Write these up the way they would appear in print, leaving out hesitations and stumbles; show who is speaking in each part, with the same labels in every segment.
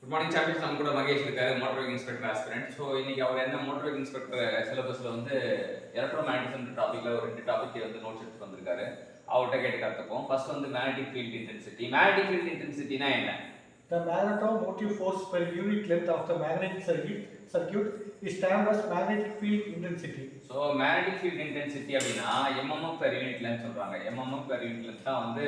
Speaker 1: Good morning champions. நம்ம கூட மகேஷ் இருக்காரு, motor vehicle inspector aspirant. So இன்னைக்கு அவர் என்ன மோட்டார் வெஹிக்கல் இன்ஸ்பெக்டர் சிலபஸ்ல வந்து எலக்ட்ரோமேக்னட்டிசம் டாபிக்ல ஒரு 2 டாபிக் வந்து நோட்ஸ் எடுத்து வந்திருக்காரு. அவர்கிட்ட கேட்டு கற்றுப்போம். ஃபர்ஸ்ட் வந்து magnetic field intensity. Magnetic field இன்டென்சிட்டினா என்ன?
Speaker 2: The magnetomotive force per unit length of the magnetic circuit is termed as magnetic field intensity.
Speaker 1: So magnetic field intensity அப்படின்னா mmf per unit length சொல்றாங்க. mmf per unit length தான் வந்து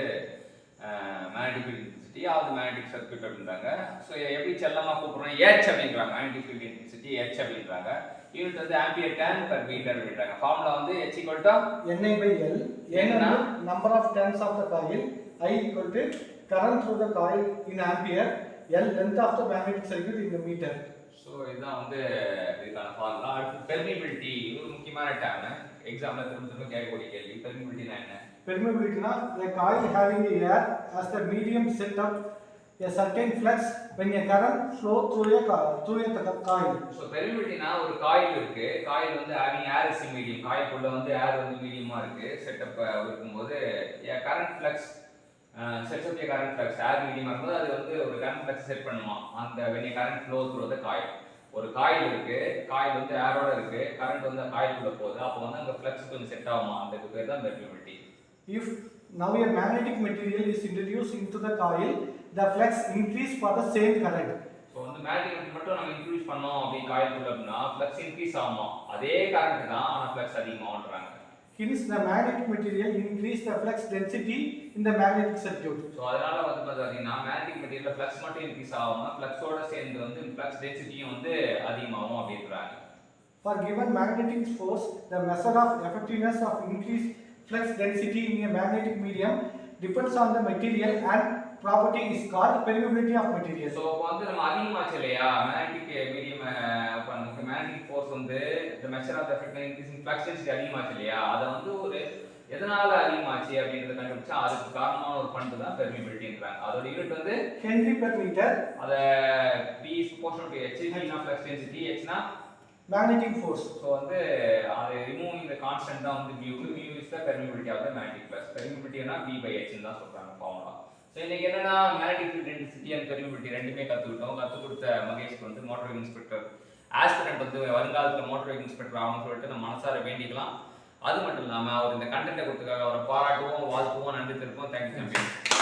Speaker 1: magnetic field intensity of magnetic circuit அப்படின்றாங்க. So எப்படி செல்லமா கூப்பிடுறோம், H அப்படின்றாங்க. Magnetic field intensity H அப்படின்றாங்க. யூனிட் வந்து ஆம்பியர் டர்ன் பெர் மீட்டர் அப்படின்றாங்க. ஃபார்முலா வந்து H equal to
Speaker 2: Ni/L. N number of turns of the coil, I equal to current through the coil in ampere, L length of the magnetic circuit in the meter.
Speaker 1: So இதுதான் வந்து இதுக்கான formula. அடுத்து permeability, இது ஒரு முக்கியமான term. எக்ஸாம்ல திரும்ப கேட்கக்கூடிய கேள்வி. பெர்மிபிலிட்டினா என்ன?
Speaker 2: Permeability na a coil having a air as the medium set up a certain flux when a current flow through a coil.
Speaker 1: So பெர்மிபிலிட்டினா ஒரு காயில் இருக்கு. காயில் வந்து having air as a medium. காயிலுக்குள்ள வந்து ஏர் வந்து மீடியமா இருக்கு. செட்டப் இருக்கும்போது current flux sets off current flux air மீடியமா இருக்கும்போது அது வந்து ஒரு கரண்ட் ஃப்ளக்ஸ் செட் பண்ணுமா. அந்த when a current flow through the coil. ஒரு காயில் இருக்கு, காயில் வந்து ஏரோட இருக்கு, கரண்ட் வந்து காயிலுக்குள்ள போகுது. அப்போ வந்து அந்த ஃப்ளக்ஸ் கொஞ்சம் செட் ஆகுமா, அதுக்கு பேர் தான் permeability.
Speaker 2: If now a magnetic material is introduced into the coil, the flux increase for the same current.
Speaker 1: So வந்து மேக்னெட்டிக் மட்டும் நம்ம இன்க்ரீஸ் பண்ணோம் அப்படி காயிலுக்குள்ள அப்படின்னா ஃப்ளக்ஸ் இன்க்ரீஸ் ஆகுமா, அதே கரண்ட் தான், ஆனால் flux அதிகமாகன்றாங்க.
Speaker 2: Hence the magnetic material increase the flux density in the magnetic circuit.
Speaker 1: So அதனால வந்து பார்த்தீங்கன்னா மேக்னெட்டிக் மெட்டீரியல் ஃப்ளக்ஸ் மட்டும் இன்க்ரீஸ் ஆகாம ஃப்ளக்ஸோட சேர்ந்து வந்து ஃப்ளக்ஸ் டென்சிட்டியும் வந்து அதிகமாகும் அப்படின்றாங்க.
Speaker 2: For given magnetic force, the measure of effectiveness of increased flux density in a magnetic medium depends on the material and property is called permeability of material.
Speaker 1: So இப்போ வந்து நம்ம அதிகமாச்சு இல்லையா மேக்னெட்டிக் மீடியம், நமக்கு magnetic force வந்து the measure of the effective increasing flux density அதிகமாச்சு இல்லையா, அதை வந்து ஒரு எதனால அதிகமாச்சு அப்படின்றத கண்டுபிடிச்சா அதுக்கு காரணமான ஒரு பண்பு தான் பெர்மிபிலிட்டின்றாங்க. அதோட யூனிட் வந்து
Speaker 2: Henry per meter.
Speaker 1: அத P is proportional to H, P னா flux density, H னா
Speaker 2: magnetic force.
Speaker 1: ஸோ வந்து அது ரிமூவிங் த கான்ஸ்டன்ட் தான் வந்து mu is the permeability of the magnetic flux. பெர்மிபிலிட்டினா V by H ன்னு தான் சொல்றாங்க ஃபார்முலா. ஸோ இன்னைக்கு என்னன்னா magnetic field intensity and permeability ரெண்டுமே கற்றுக்கிட்டோம். கற்றுக் கொடுத்த மகேஷ்க்கு வந்து மோட்டார் வெஹிக்கல் இன்ஸ்பெக்டர் ஆஸ்பிரண்ட் வந்து வருங்காலத்தில் மோட்டார் வெஹிக்கல் இன்ஸ்பெக்டர் ஆகணும்னு சொல்லிட்டு நம்ம மனசார வேண்டிக்கலாம். அது மட்டும் இல்லாமல் அவர் இந்த கண்டென்ட்டை கொடுத்ததுக்காக அவரை பாராட்டுவோம், வாழ்த்துவோம், நன்றி தெரிவிப்போம். தேங்க்யூ.